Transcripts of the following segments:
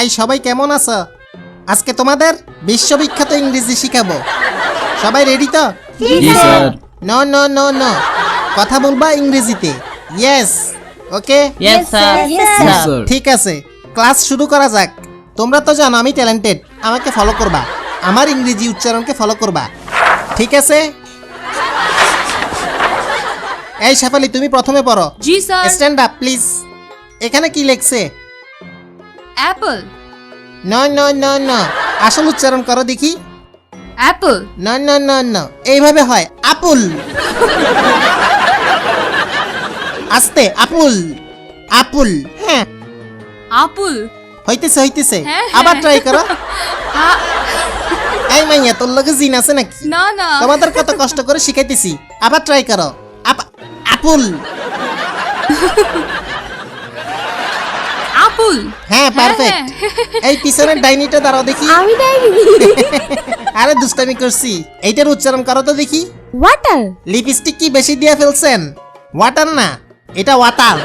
এই সবাই কেমন আছো? আজকে তোমাদের বিশ্ববিখ্যাত ইংরেজি শিখাবো। সবাই রেডি তো? জি sir. No no no no, কথা বলবা ইংরেজিতে। Yes, okay. Yes sir. Sir. ঠিক আছে, ক্লাস শুরু করা যাক। তোমরা তো জানো আমি ট্যালেন্টেড, আমাকে ফলো করবা, আমার ইংরেজি উচ্চারণকে ফলো করবা, ঠিক আছে? এই শেফালি, তুমি প্রথমে পড়ো। জি স্যার। Stand up please. এখানে কি লেখছে? Apple. No no no no, আসল উচ্চারণ করো দেখি। Apple. No no no no, এইভাবে হয় আপুল। আস্তে, আপুল আপুল। হ্যাঁ, আপুল। হইতেছে হইতেছে, হ্যাঁ, আবার হ্যাঁ। ট্রাই করো। আ- এই মাইয়া, তোর লগে জিন আছে নাকি? না না। তোমাদের কত কষ্ট করে শিখাইতেছি, আবার ট্রাই করো। আপুল। আপুল। হ্যাঁ, পারফেক্ট। এই পিছনের ডাইনিটা দাঁড়াও দেখি। আমি ডাইনি। আরে দুষ্টামি করছি, এইটার উচ্চারণ করো তো দেখি। ওয়াটার। লিপস্টিক কি বেশি দিয়ে ফেলছেন? ওয়াটার না, এটা ওয়াটার।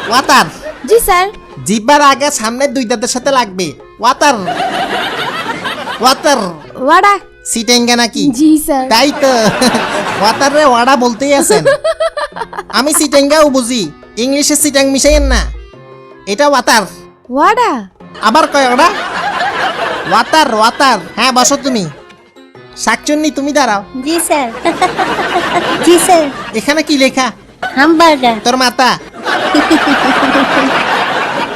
ওয়াটার। জি স্যার। জিব্বার আগে সামনের দুই দাঁতের সাথে লাগবে। Water water. ওয়াডা। সিটেঙ্গা নাকি? জি স্যার। তাই তো, ওয়াটার রে ওয়াডা বলতেই আছেন। আমি সিটেঙ্গাও বুঝি, ইংলিশে সিটাং মিশাইয়েন না। এটা ওয়াটার। ওয়াডা। আবার কয় ওটা? Water water. হ্যাঁ, বসো তুমি। শাকচুন্নি, তুমি দাঁড়াও। জি স্যার। জি স্যার। এখানে কি লেখা? হামবার্গার। তোর মাতা।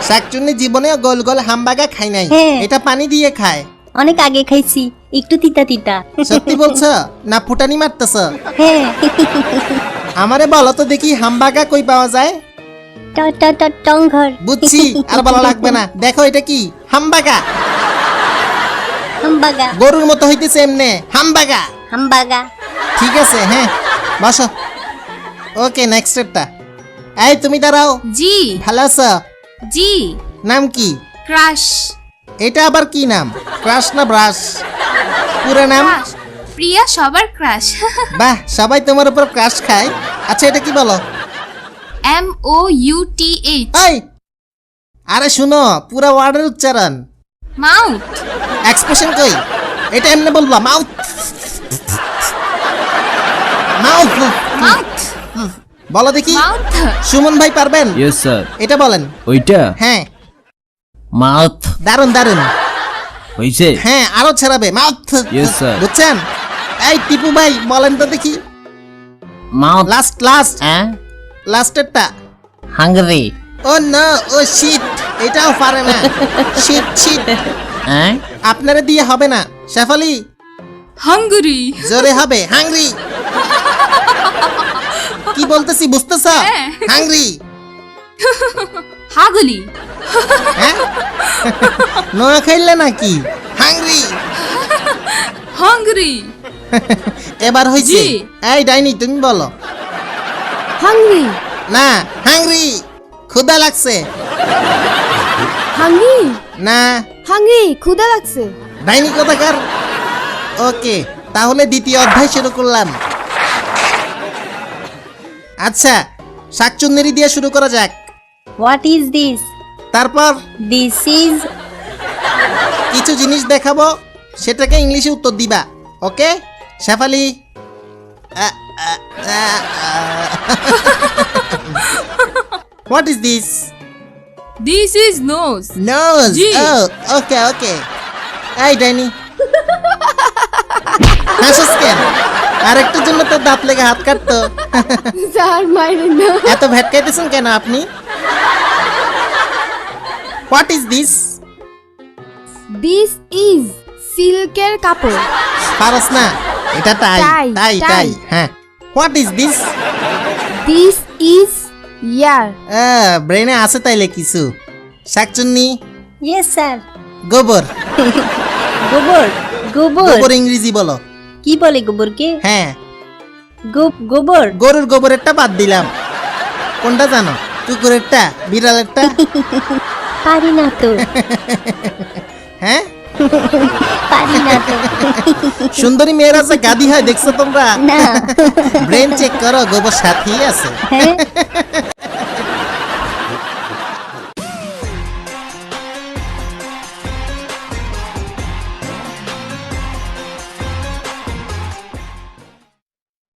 শাকচুন্নি জীবনেও গোল গোল হামবাগা খাই নাই, হ্যাঁ। এটা পানি দিয়ে খায়। অনেক আগে খাইছি, একটু তিতা তিতা। সত্যি বলছো না ফুটানি মারতেছ? হ্যাঁ। আমারে বলো তো দেখি, হামবাগা কই পাওয়া যায়? টংঘর। বুঝছি, আর বলা লাগবে না। দেখো এটা কি? হামবাগা। হামবাগা। গরুর মতো হইতেছে এমনে, হামবাগা। হামবাগা। ঠিক আছে, হ্যাঁ, বসো। ওকে, নেক্সট স্টেপটা। এই তুমি দাঁড়াও। জি। ভালো আছো? জি। নাম কি? ক্রাশ। এটা আবার কি নাম? ক্রাশ না ব্রাশ? পুরো নাম? ক্রাশ। প্রিয়া সবার ক্রাশ। বাহ, সবাই তোমার উপর ক্রাশ খায়। আচ্ছা, এটা কি বলো? MOUTH। এই, আরে শুনো, পুরো ওয়ার্ডের উচ্চারণ। মাউথ। এক্সপ্রেশন কই? এটা এমনি বলবা, মাউথ মাউথ। মাউথ। বলো দেখি। মাউথ। সুমন ভাই পারবেন? Yes sir. এটা বলেন। ওইটা হ্যাঁ, মাউথ দারুন দারুন। হইছে। হ্যাঁ, আরো ছড়াবে, মাউথ। Yes, sir. বুঝছেন? এই টিপু ভাই বলেন তো দেখি। মাউথ। লাস্ট লাস্ট হ্যাঁ, লাস্টেরটা। হাঙ্গরি। ও নো, ও শিট, এটাও পারে না। শিট শিট, হ্যাঁ, আপনারা দিয়ে হবে না। শেফালি, হাঙ্গরি। জোরে হবে, হাংরি। কি বলতেছি বুঝতেছ? হ্যাঁ। হাংরি। হাগলি। হ্যাঁ, নোয়া খাইলে নাকি? হাংরি। হাঙ্গরি। এবার হয়েছে। জি। এই ডাইনি, তুমি বলো। হাংরি। না, হাংরি। ক্ষুধা লাগছে। হাংরি। না, হাংরি, ক্ষুধা লাগছে। ডাইনি কোথাকার। ওকে, তাহলে দ্বিতীয় অধ্যায় শুরু করলাম। আচ্ছা, শাকচুন্নেরি দিয়ে শুরু করা যাক। What is this? তারপর দিস ইজ। কিছু জিনিস দেখাবো, সেটাকে ইংলিশে উত্তর দিবা। Okay Shefali? What is this? This is nose. Nose. জি। Okay okay. এই ডাইনি, হাসিস কেন? আরেকটার জন্য তো দাঁত লেগে হাত কাটতো। স্যার মাইরেন না। এত ভেটকাইতেছেন কেন আপনি? What is this? This is সিল্কের কাপড়। পারস না, এটা টাই টাই, টাই টাই। টাই। হ্যাঁ, what is this? This is ear. ব্রেনে আছে তাইলে কিছু। শাকচুন্নি, ইয়েস স্যার। গোবর। গোবর। গোবর। গোবর ইংরেজি বলো। কি বলে গোবরকে? হ্যাঁ, গোবর। গরুর গোবরেরটা বাদ দিলাম। কোনটা জানো? কুকুরেরটা, বিড়ালেরটা? পারি না তো। হ্যাঁ, পারি না তো। সুন্দরী মেয়েরা যে গাদি হয় দেখছো তোমরা? না। ব্রেন চেক করো, গোবর সাথেই আছে। হ্যাঁ।